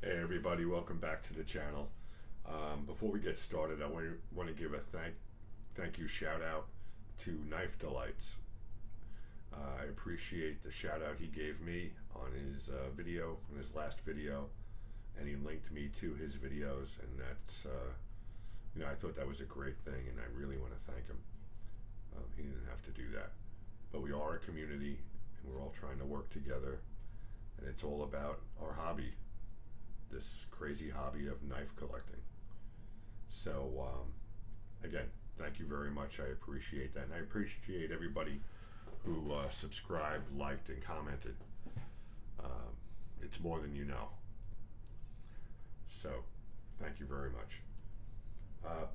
Hey everybody, welcome back to the channel. Before we get started, I want to give a thank you shout out to Knife Delights. I appreciate the shout out he gave me on his video, on his last video, and he linked me to his videos, and that's I thought that was a great thing, and I really want to thank him. He didn't have to do that, but we are a community, and we're all trying to work together, and it's all about our hobby, this crazy hobby of knife collecting. So, again, thank you very much. I appreciate that. And I appreciate everybody who subscribed, liked, and commented. It's more than you know. So, thank you very much.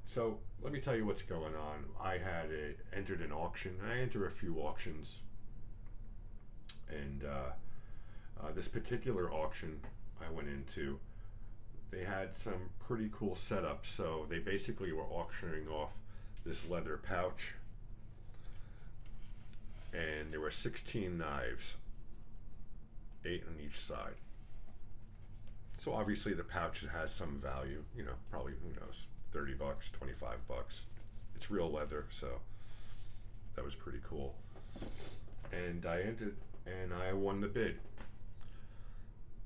So, let me tell you what's going on. I had entered an auction, and I enter a few auctions. And this particular auction I went into, they had some pretty cool setups. So they basically were auctioning off this leather pouch, and there were 16 knives, 8 on each side. So obviously the pouch has some value, probably, who knows, 30 bucks, 25 bucks. It's real leather, so that was pretty cool. And I entered and I won the bid.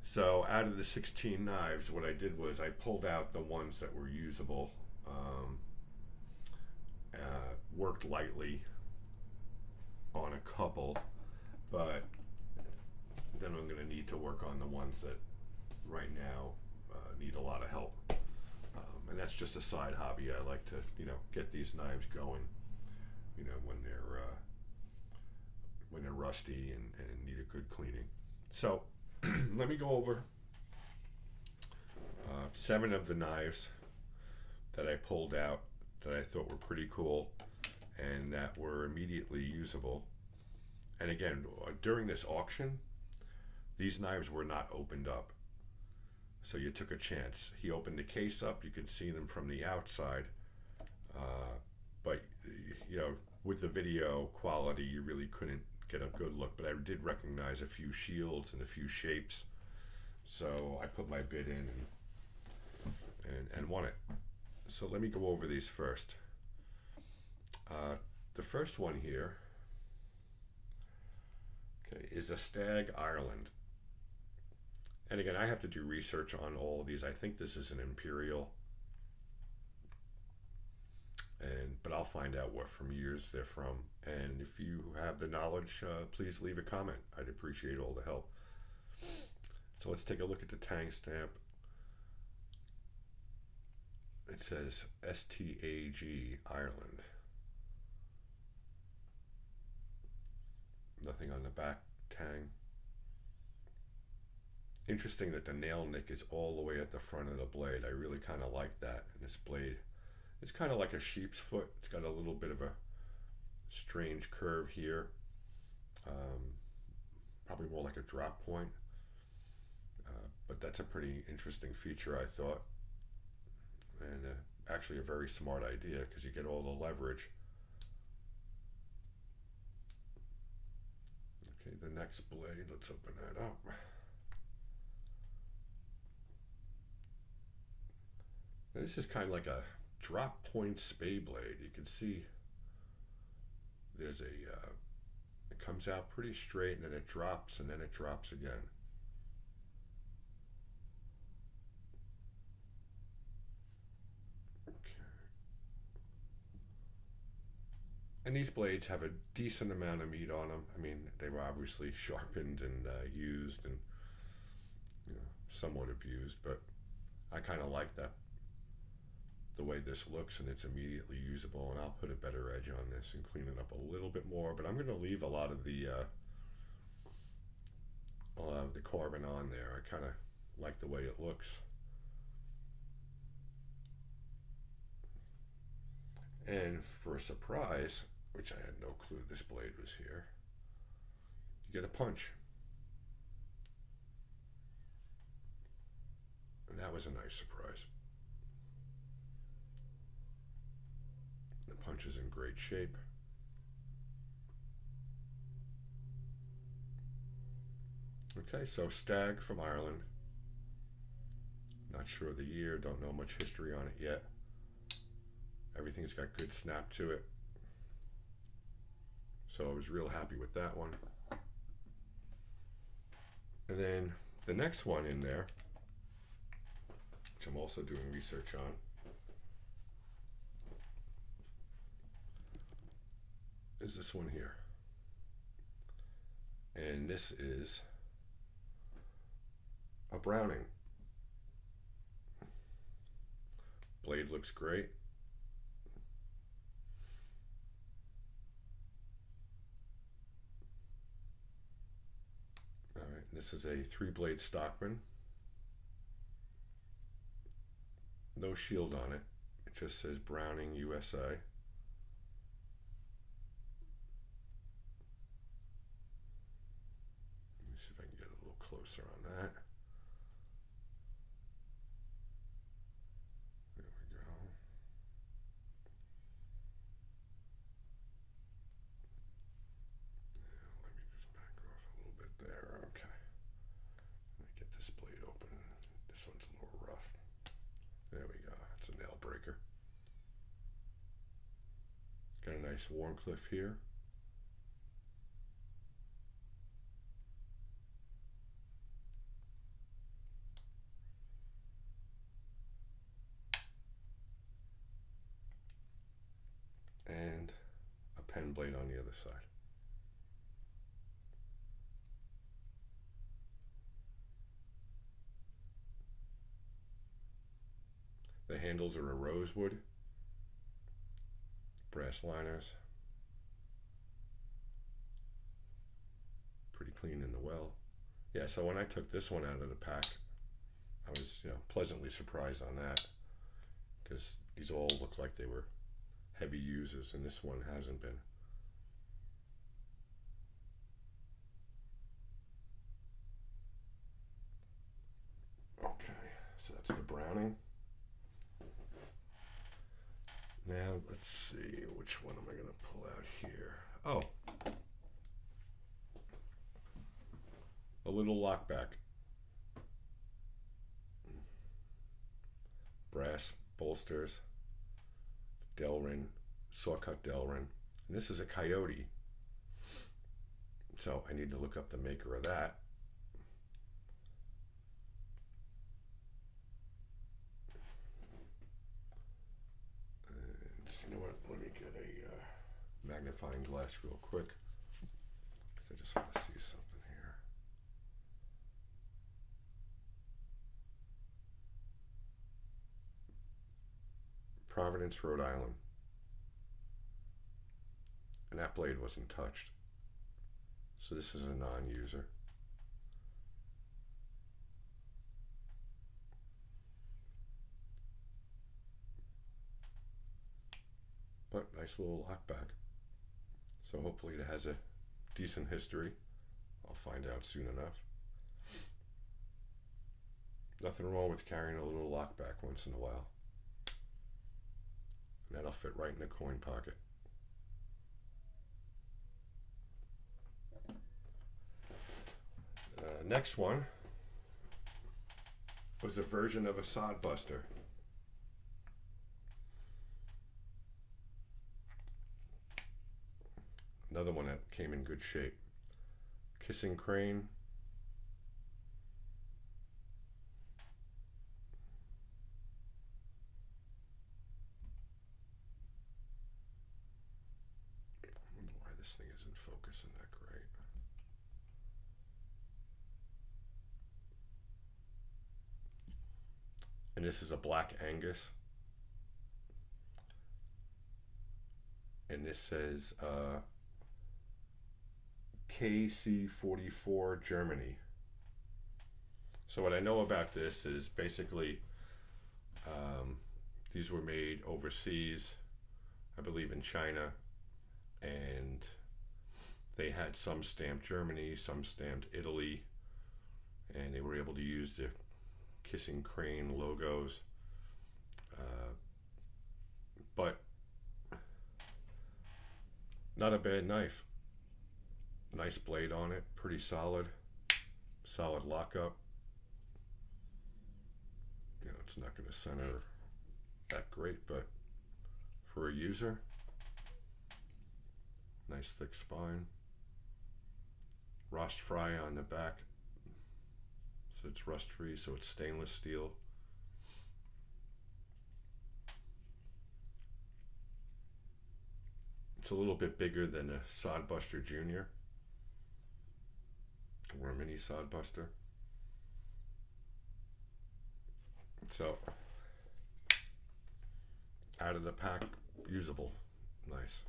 So out of the 16 knives, what I did was I pulled out the ones that were usable, worked lightly on a couple, but then I'm going to need to work on the ones that right now need a lot of help. And that's just a side hobby. I like to, get these knives going, when they're rusty and need a good cleaning. So let me go over 7 of the knives that I pulled out that I thought were pretty cool and that were immediately usable. And again, during this auction, these knives were not opened up. So you took a chance. He opened the case up, you could see them from the outside. But, with the video quality, you really couldn't get a good look. But I did recognize a few shields and a few shapes. So I put my bid in and won it. So let me go over these first. The first one here, okay, is a Stag Ireland. And again, I have to do research on all of these. I think this is an Imperial, but I'll find out what from years they're from. And if you have the knowledge, please leave a comment. I'd appreciate all the help. So let's take a look at the tang stamp. It says STAG Ireland. Nothing on the back tang. Interesting that the nail nick is all the way at the front of the blade. I really kind of like that. And this blade, it's kind of like a sheep's foot. It's got a little bit of a strange curve here. Probably more like a drop point. But that's a pretty interesting feature, I thought. And actually a very smart idea because you get all the leverage. Okay, the next blade, let's open that up. This is kind of like a drop point spay blade. You can see there's it comes out pretty straight and then it drops and then it drops again. And these blades have a decent amount of meat on them. I mean, they were obviously sharpened and used and somewhat abused, but I kind of like that, the way this looks, and it's immediately usable. And I'll put a better edge on this and clean it up a little bit more. But I'm going to leave a lot of the carbon on there. I kind of like the way it looks. And for a surprise, which I had no clue this blade was here, you get a punch. And that was a nice surprise. The punch is in great shape. Okay, so Stag from Ireland. Not sure of the year, don't know much history on it yet. Everything's got good snap to it. So I was real happy with that one. And then the next one in there, which I'm also doing research on, is this one here. And this is a Browning. Blade looks great. All right, this is a 3-blade Stockman. No shield on it. It just says Browning USA. Let me see if I can get a little closer on that. There we go. Let me just back off a little bit there. Okay. Let me get this blade open. This one's a little rough. There we go. It's a nail breaker. Got a nice Warncliffe here. And a pen blade on the other side. The handles are a rosewood, brass liners, pretty clean in the well. Yeah, so when I took this one out of the pack, I was pleasantly surprised on that, because these all look like they were heavy users, and this one hasn't been. Okay, so that's the Browning. Now let's see, which one am I going to pull out here? Oh, a little Lockback. Brass bolsters, Delrin, saw-cut Delrin. And this is a Coyote, so I need to look up the maker of that. And you know what, let me get a magnifying glass real quick, because I just want to see something here. Providence, Rhode Island. And that blade wasn't touched. So this is a non-user. But nice little Lockback. So hopefully it has a decent history. I'll find out soon enough. Nothing wrong with carrying a little Lockback once in a while. And that'll fit right in the coin pocket. Next one was a version of a sod buster. Another one that came in good shape. Kissing Crane. I wonder why this thing isn't focusing that great. And this is a Black Angus. And this says KC44 Germany. So what I know about this is basically these were made overseas, I believe in China, and they had some stamped Germany, some stamped Italy, and they were able to use the Kissing Crane logos, but not a bad knife. Nice blade on it, pretty solid lockup. It's not going to center that great, but for a user, nice thick spine. Rust fry on the back, so it's rust free, so it's stainless steel. It's a little bit bigger than a Sodbuster Junior or a mini Sodbuster. So, out of the pack, usable, nice.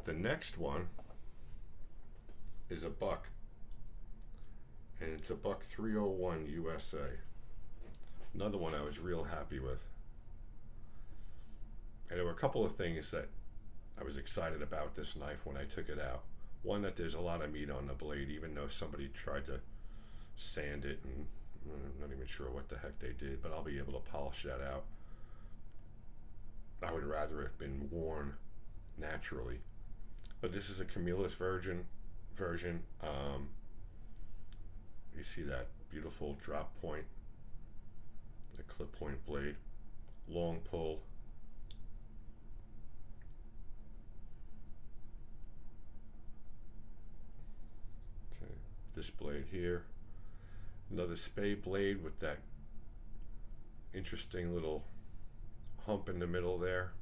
The next one is a buck, and it's a buck 301 USA. Another one I was real happy with. And there were a couple of things that I was excited about this knife when I took it out. One, that there's a lot of meat on the blade, even though somebody tried to sand it, and I'm not even sure what the heck they did, but I'll be able to polish that out. I would rather have been worn naturally. But this is a Camillus version. You see that beautiful drop point, the clip point blade, long pull. Okay, this blade here, another spade blade with that interesting little hump in the middle there.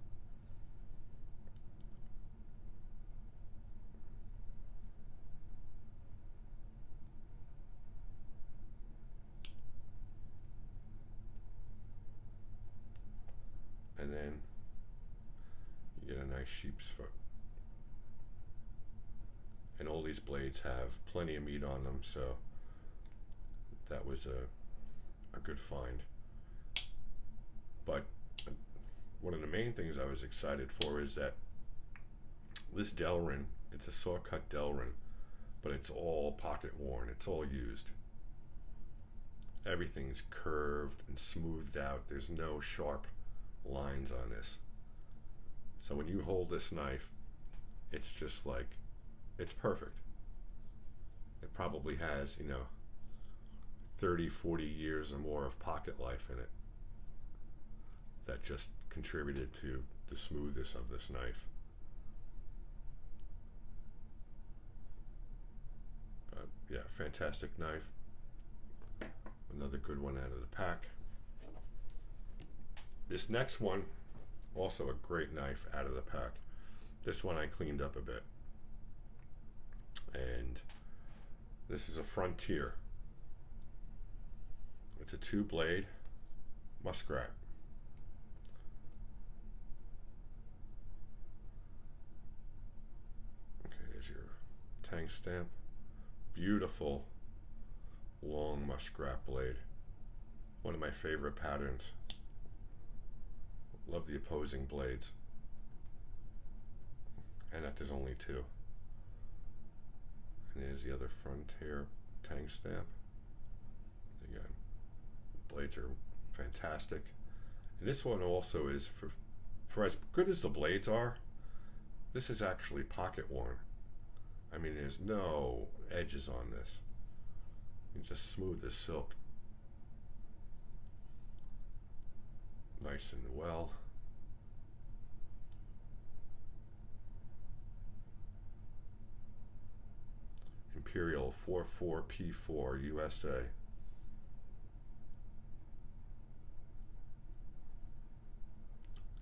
And then you get a nice sheep's foot. And all these blades have plenty of meat on them, so that was a good find. But one of the main things I was excited for is that this Delrin, it's a saw cut Delrin, but it's all pocket worn, it's all used. Everything's curved and smoothed out. There's no sharp lines on this. So when you hold this knife, it's just like, it's perfect. It probably has, 30, 40 years or more of pocket life in it. That just contributed to the smoothness of this knife. Yeah, fantastic knife. Another good one out of the pack. This next one, also a great knife out of the pack. This one I cleaned up a bit. And this is a Frontier. It's a 2-blade muskrat. Okay, there's your tang stamp. Beautiful long muskrat blade. One of my favorite patterns. Love the opposing blades. And that there's only 2. And there's the other Frontier tang stamp. Again, blades are fantastic. And this one also is, for as good as the blades are, this is actually pocket worn. I mean, there's no edges on this. You just smooth as silk. Nice and well. Imperial 44P4 USA.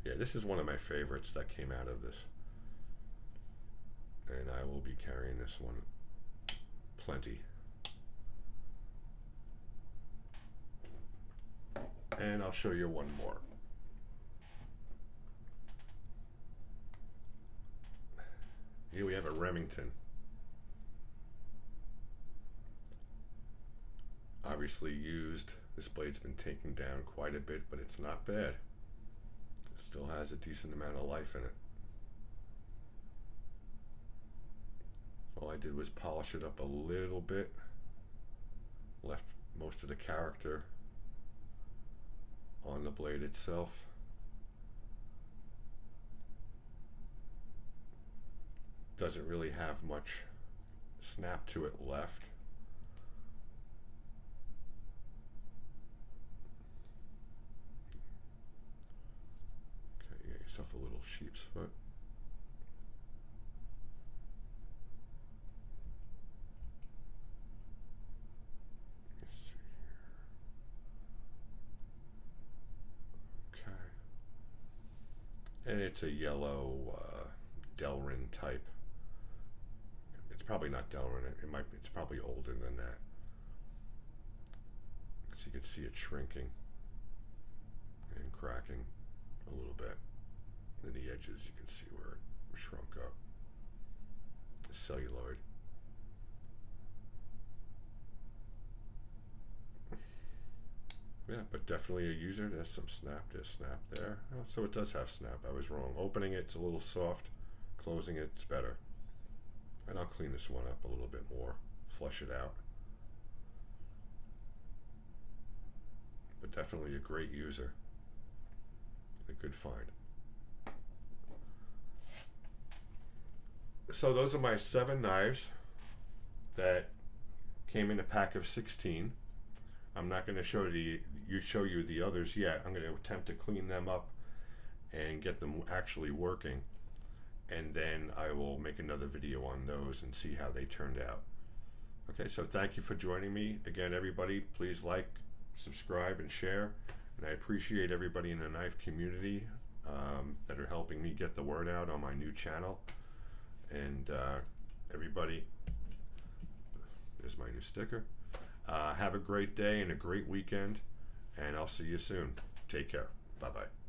Yeah, this is one of my favorites that came out of this. And I will be carrying this one plenty. And I'll show you one more. Here we have a Remington. Obviously used. This blade's been taken down quite a bit, but it's not bad. It still has a decent amount of life in it. All I did was polish it up a little bit. Left most of the character on the blade itself. Doesn't really have much snap to it left. myself a little sheep's foot. Let's see here. Okay. And it's a yellow Delrin type. It's probably not Delrin. It might be, it's probably older than that. So you can see it shrinking and cracking a little bit. In the edges, you can see where it shrunk up. The celluloid. Yeah, but definitely a user. There's some snap. There's snap there. Oh, so it does have snap. I was wrong. Opening it's a little soft. Closing it's better. And I'll clean this one up a little bit more. Flush it out. But definitely a great user. A good find. So those are my 7 knives that came in a pack of 16. I'm not going to show you the others yet. I'm going to attempt to clean them up and get them actually working, and then I will make another video on those and see how they turned out. Okay, so thank you for joining me again, everybody. Please like, subscribe, and share. And I appreciate everybody in the knife community that are helping me get the word out on my new channel. And everybody, there's my new sticker. Have a great day and a great weekend, and I'll see you soon. Take care. Bye-bye.